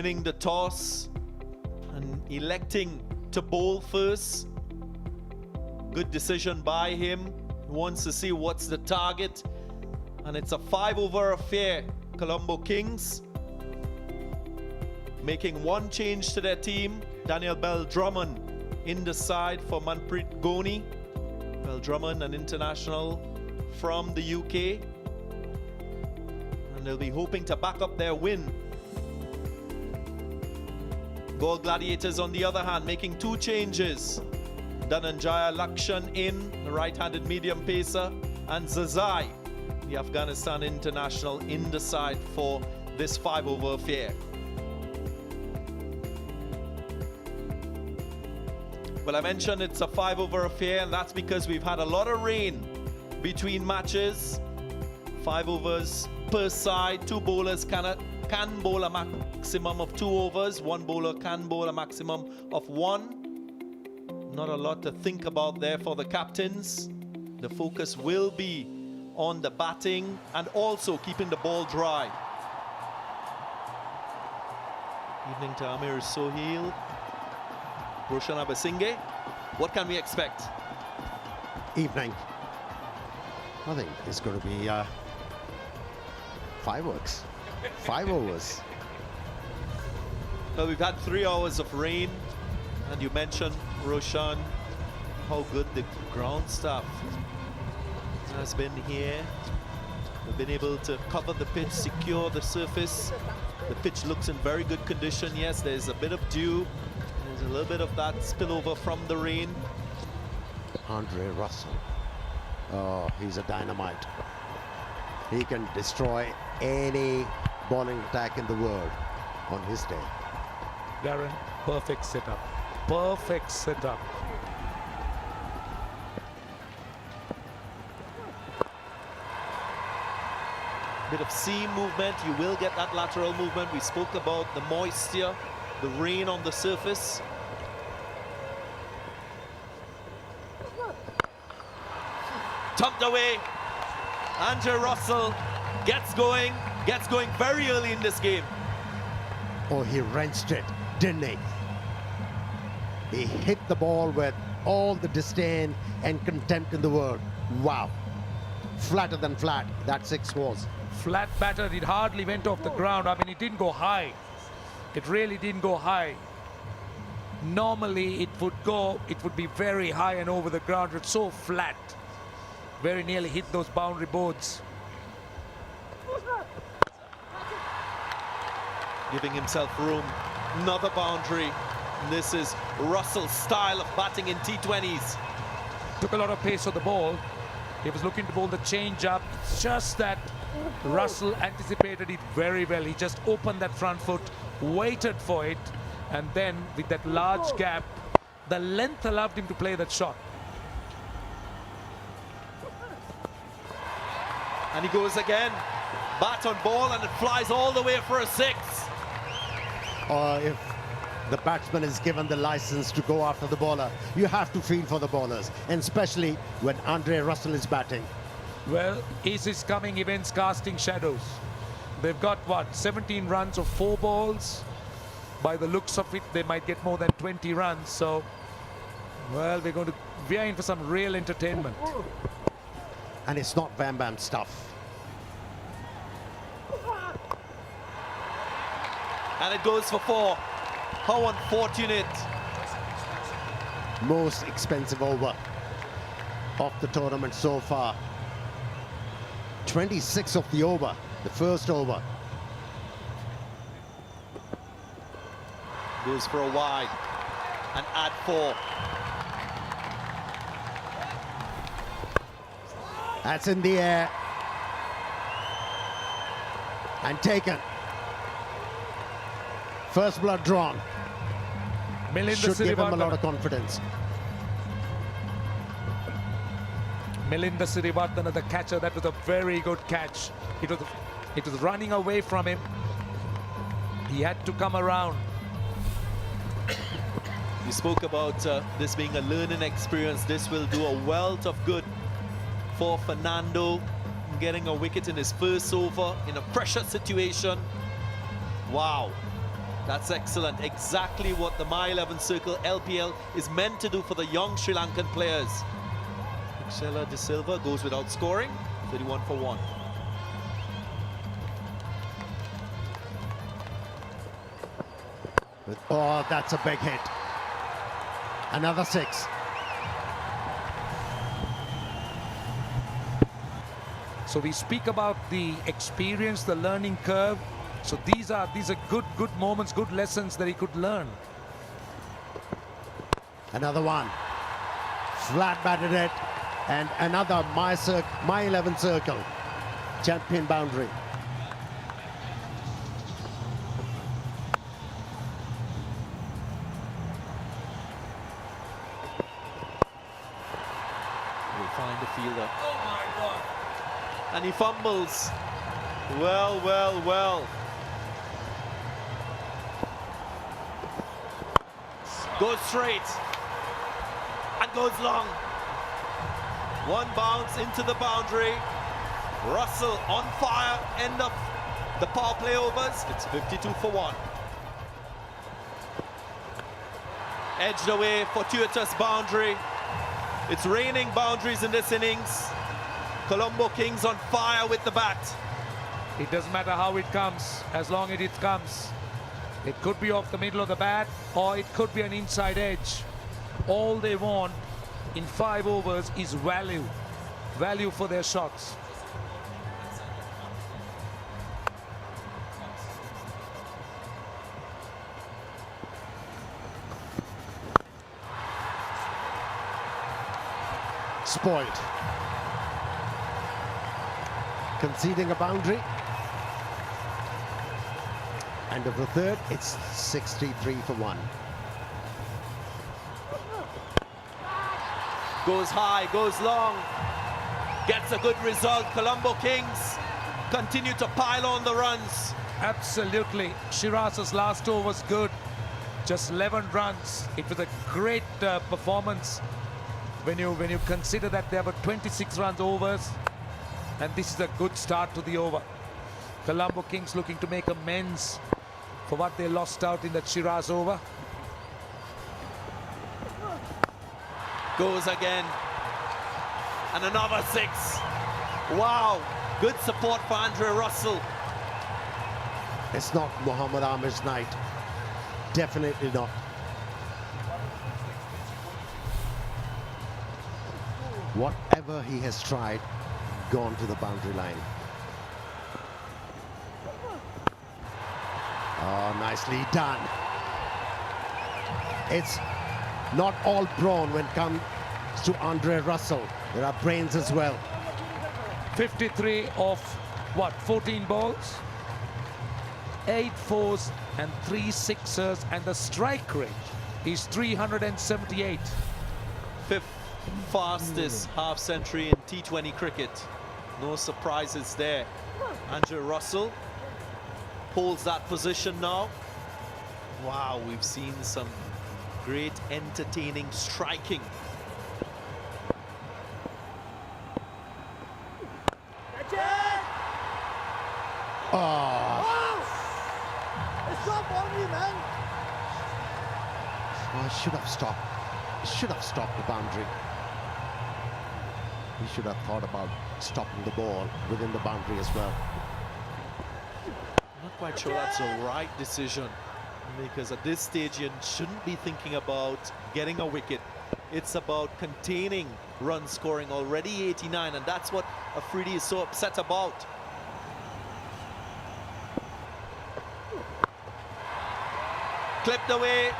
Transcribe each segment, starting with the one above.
winning the toss and electing to bowl first. Good decision by him. He wants to see what's the target. And it's a 5-over affair. Colombo Kings making one change to their team. Daniel Bell Drummond in the side for Manpreet Goni. Bell Drummond, an international from the UK. And they'll be hoping to back up their win. Goal Gladiators, on the other hand, making two changes. Dhananjaya Lakshan in, the right-handed medium pacer, and Zazai, the Afghanistan international, in the side for this 5-over affair. Well, I mentioned it's a 5-over affair, and that's because we've had a lot of rain between matches. 5 overs per side. Two bowlers can bowl a maximum of 2 overs. One bowler can bowl a maximum of 1. Not a lot to think about there for the captains. The focus will be on the batting and also keeping the ball dry. Evening to Amir Sohail. Roshan Abasinghe, what can we expect? Evening. I think it's going to be fireworks. 5 overs. Well, we've had 3 hours of rain, and you mentioned, Roshan, how good the ground staff has been here. They've been able to cover the pitch, secure the surface. The pitch looks in very good condition. Yes, there's a bit of dew. There's a little bit of that spillover from the rain. Andre Russell. Oh, he's a dynamite. He can destroy any bowling attack in the world on his day. Darren, perfect setup. Perfect setup. Bit of seam movement. You will get that lateral movement. We spoke about the moisture, the rain on the surface. Tucked away. Andre Russell gets going very early in this game. Oh, he wrenched it, didn't he? He hit the ball with all the disdain and contempt in the world. Wow. Flatter than flat, that 6 was. Flat battered, it hardly went off the ground. I mean, it didn't go high. It really didn't go high. Normally, it would be very high and over the ground. It's so flat. Very nearly hit those boundary boards. Giving himself room. Another boundary. This is Russell's style of batting in T20s. Took a lot of pace on the ball. He was looking to bowl the change up. It's just that Russell anticipated it very well. He just opened that front foot, waited for it, and then with that large gap, the length allowed him to play that shot. And he goes again. Bat on ball, and it flies all the way for a 6. If the batsman is given the license to go after the bowler, you have to feel for the bowlers, and especially when Andre Russell is batting. Well, ace is coming, events casting shadows. They've got, what, 17 runs of 4 balls. By the looks of it, they might get more than 20 runs. So, well, we are in for some real entertainment. And it's not Bam Bam stuff. And it goes for 4. How unfortunate. Most expensive over of the tournament so far. 26 of the over, the first over. Goes for a wide and add 4. That's in the air. And taken. First blood drawn. Should give him a lot of confidence. Milinda Sirivardhana, the catcher, that was a very good catch. It was running away from him. He had to come around. You spoke about this being a learning experience. This will do a wealth of good for Fernando, getting a wicket in his first over in a pressure situation. Wow. That's excellent. Exactly what the My 11 Circle LPL is meant to do for the young Sri Lankan players. Ixela De Silva goes without scoring, 31 for 1. Oh, that's a big hit. Another 6. So we speak about the experience, the learning curve. So these are good moments, good lessons that he could learn. Another one. Flat batted it. And another My 11 Circle. Champion boundary. We'll find the fielder. Oh my God! And he fumbles. Well, well, well. Goes straight and goes long. One bounce into the boundary. Russell on fire. End of the power play overs. It's 52 for 1. Edged away, fortuitous boundary. It's raining boundaries in this innings. Colombo Kings on fire with the bat. It doesn't matter how it comes, as long as it comes. It could be off the middle of the bat, or it could be an inside edge. All they want in 5 overs is value. Value for their shots. Spoiled. Conceding a boundary. End of the third, it's 63 for 1. Goes high, goes long, gets a good result. Colombo Kings continue to pile on the runs. Absolutely. Shiraz's last over was good. Just 11 runs. It was a great performance when you consider that there were 26 runs overs, and this is a good start to the over. Colombo Kings looking to make amends for what they lost out in that Shiraz over. Goes again. And another 6. Wow. Good support for Andre Russell. It's not Muhammad Amir's night. Definitely not. Whatever he has tried, gone to the boundary line. Oh, nicely done. It's not all brawn when it comes to Andre Russell. There are brains as well. 53 of, what, 14 balls? 8 fours and 3 sixers, and the strike rate is 378. 5th fastest half century in T20 cricket. No surprises there. Andre Russell holds that position now. Wow, we've seen some great entertaining striking. Oh, should have stopped. Should have stopped the boundary. He should have thought about stopping the ball within the boundary as well. Not quite sure that's the right decision, because at this stage you shouldn't be thinking about getting a wicket. It's about containing run scoring. Already 89, and that's what Afridi is so upset about. Clipped away,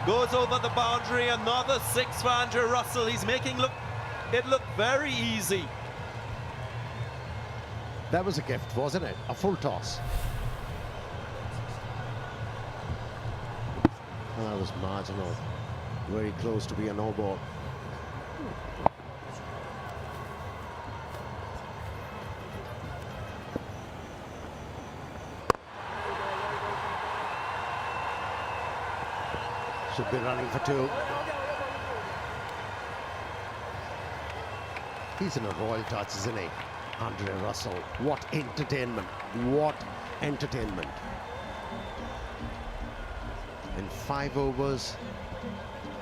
goes over the boundary. Another 6 for Andre Russell. He's making it look very easy. That was a gift, wasn't it? A full toss. Oh, that was marginal. Very close to be a no ball. Should be running for 2. He's in a royal touch, isn't he? Andre Russell. What entertainment. What entertainment. In 5 overs,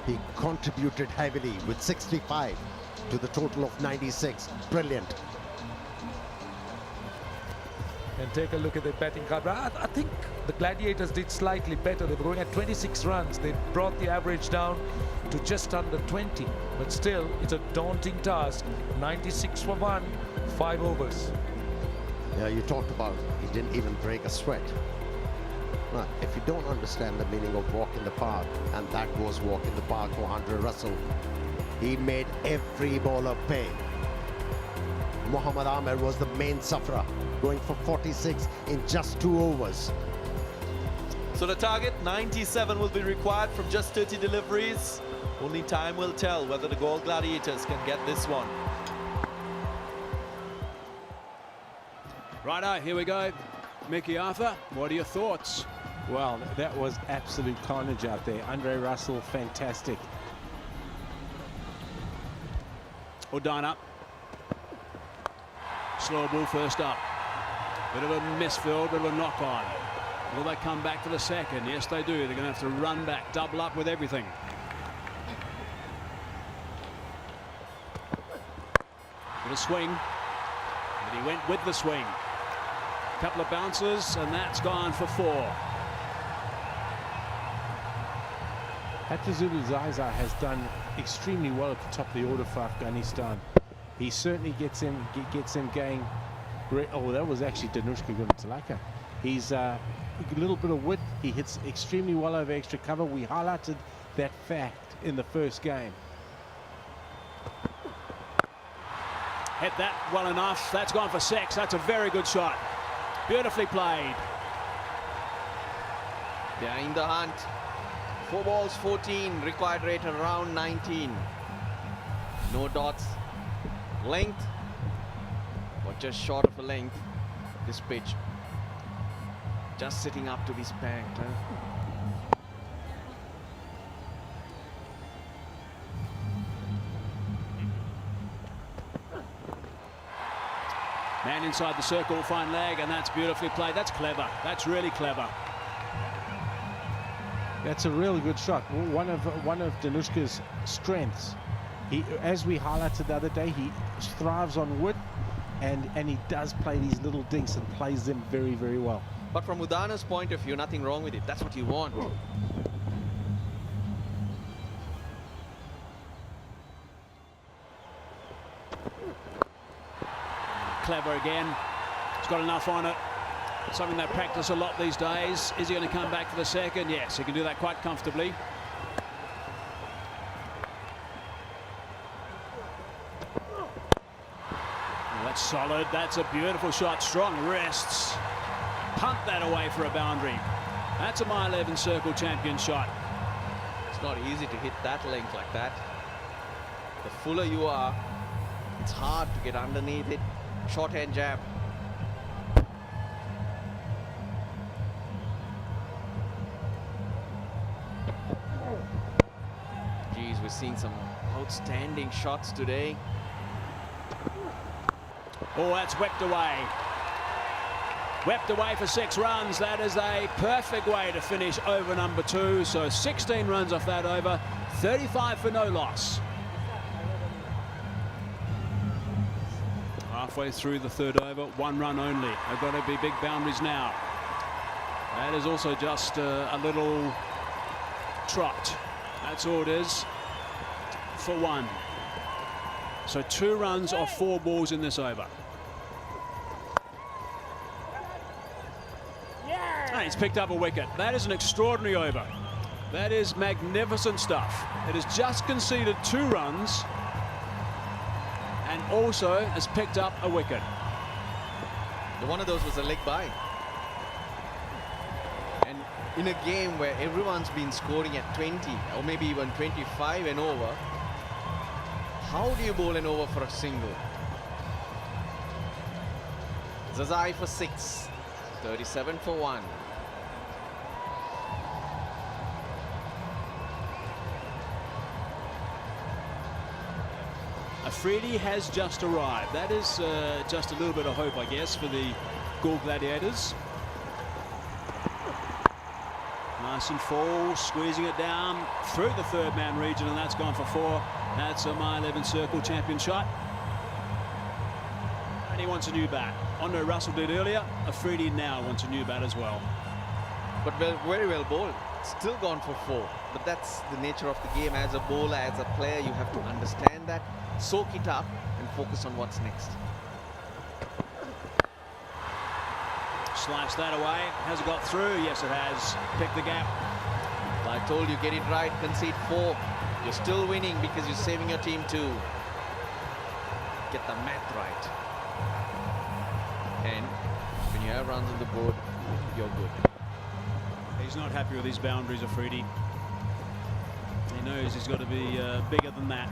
he contributed heavily with 65 to the total of 96. Brilliant. And take a look at the batting card. I think the Gladiators did slightly better. They were going at 26 runs. They brought the average down to just under 20. But still, it's a daunting task. 96 for 1, 5 overs. Yeah, you talked about he didn't even break a sweat. Now, if you don't understand the meaning of walk in the park, and that was walk in the park for Andre Russell, he made every bowler pay. Mohammad Ahmed was the main sufferer, going for 46 in just 2 overs. So the target, 97, will be required from just 30 deliveries. Only time will tell whether the Galle Gladiators can get this one. Righto, here we go. Mickey Arthur, what are your thoughts? Well, that was absolute carnage out there. Andre Russell, fantastic. O'Donnell. Slow ball first up. Bit of a misfield, bit of a knock on. Will they come back for the second? Yes, they do. They're going to have to run back, double up with everything. With a swing. And he went with the swing. Couple of bounces, and that's gone for 4. Hatazulu Zaza has done extremely well at the top of the order for Afghanistan. He certainly gets him going. Oh, that was actually Danushka Gunatilaka. He's a little bit of width. He hits extremely well over extra cover. We highlighted that fact in the first game. Hit that well enough. That's gone for 6. That's a very good shot. Beautifully played. They are in the hunt. 4 balls, 14. Required rate around 19. No dots. Length. Or just short of a length. This pitch. Just sitting up to be spanked. Man inside the circle, fine leg, and that's beautifully played. That's clever. That's really clever. That's a really good shot. One of Danushka's strengths. He, as we highlighted the other day, he thrives on width, and he does play these little dinks and plays them very, very well. But from Udana's point of view, nothing wrong with it. That's what you want. Clever again. He's got enough on it. Something they practice a lot these days. Is he going to come back for the second? Yes, he can do that quite comfortably. Oh, that's solid. That's a beautiful shot. Strong wrists. Punt that away for a boundary. That's a mile 11 circle champion shot. It's not easy to hit that length like that. The fuller you are, it's hard to get underneath it. Short-hand jab. Geez, we're seeing some outstanding shots today. Oh, that's whipped away. Whipped away for 6 runs. That is a perfect way to finish over number 2. So 16 runs off that over. 35 for no loss. Halfway through the 3rd over, 1 run only. They've got to be big boundaries now. That is also just a little trot. That's all it is for 1. So 2 runs off 4 balls in this over. And he's picked up a wicket. That is an extraordinary over. That is magnificent stuff. It has just conceded 2 runs and also has picked up a wicket. One of those was a leg by. And in a game where everyone's been scoring at 20 or maybe even 25 and over, how do you bowl an over for a single? Zazai for 6. 37 for 1. Afridi has just arrived. That is just a little bit of hope, I guess, for the Galle Gladiators. Nice and full, squeezing it down through the third man region, and that's gone for 4. That's a My 11 circle champion shot. And he wants a new bat. Andre Russell did earlier. Afridi now wants a new bat as well. But very well bowled. Still gone for 4. But that's the nature of the game. As a bowler, as a player, you have to understand that, soak it up, and focus on what's next. Slice that away. Has it got through? Yes, it has. Pick the gap. I told you, get it right, concede 4. You're still winning because you're saving your team too. Get the math right. And when you have runs on the board, you're good. He's not happy with his boundaries, Afridi. He knows he's got to be bigger than that.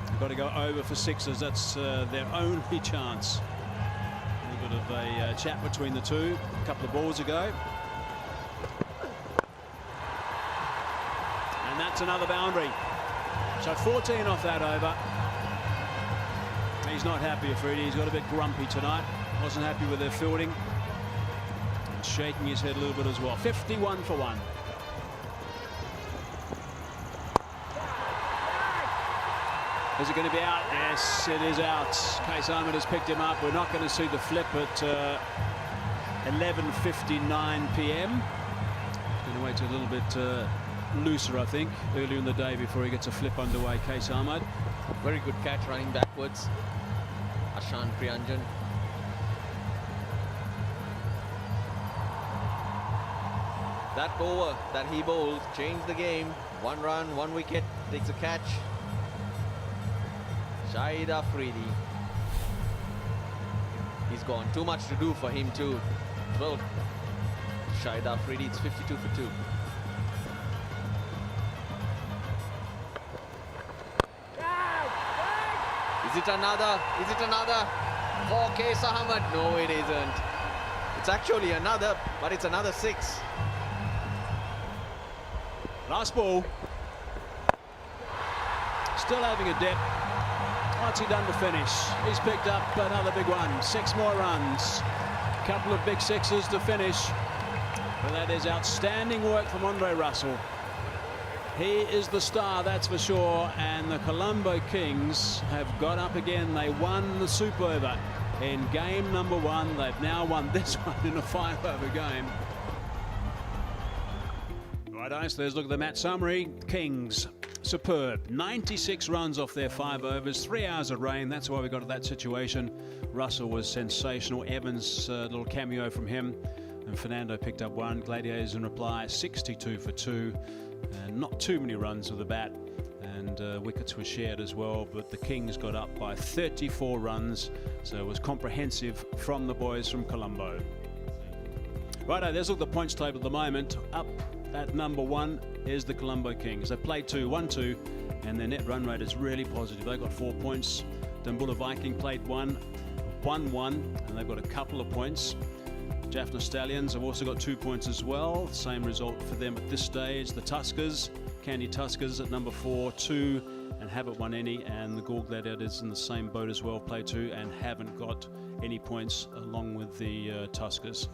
They've got to go over for 6s. That's their only chance. A little bit of a chat between the two a couple of balls ago. And that's another boundary. So 14 off that over. He's not happy, Afridi. He's got a bit grumpy tonight. Wasn't happy with their fielding. And shaking his head a little bit as well. 51 for 1. Is it going to be out? Yes, it is out. Case Ahmed has picked him up. We're not going to see the flip at 11:59 p.m. Going to wait a little bit looser, I think, earlier in the day before he gets a flip underway, Case Ahmed. Very good catch running backwards. Ashan Priyanjan. That over that he bowled changed the game. 1 run, 1 wicket, takes a catch. Shahid Afridi. He's gone. Too much to do for him too. Well, Shahid Afridi, it's 52 for 2. Is it another? Is it another? For Case Ahmed? No, it isn't. It's actually another, but it's another 6. Last ball. Still having a dip. What's he done to finish? He's picked up another big one. 6 more runs. Couple of big 6s to finish. But that is outstanding work from Andre Russell. He is the star, that's for sure. And the Colombo Kings have got up again. They won the Super Over in game number 1. They've now won this one in a 5-over game. Right, so there's a look at the match summary. Kings, superb. 96 runs off their 5 overs. 3 hours of rain. That's why we got to that situation. Russell was sensational. Evans, a little cameo from him. And Fernando picked up 1. Gladiators in reply, 62 for 2. And not too many runs with the bat. And wickets were shared as well. But the Kings got up by 34 runs. So it was comprehensive from the boys from Colombo. Righto, there's a look at the points table at the moment. Up at number 1 is the Colombo Kings. They played 2, 1-2, and their net run rate is really positive. They got 4 points. Dambulla Viking played 1, 1-1, and they've got a couple of points. Jaffna Stallions have also got 2 points as well. Same result for them at this stage. The Tuskers, Candy Tuskers at number 4, 2, and haven't won any. And the gLadiaTorS in the same boat as well, play 2, and haven't got any points along with the Tuskers.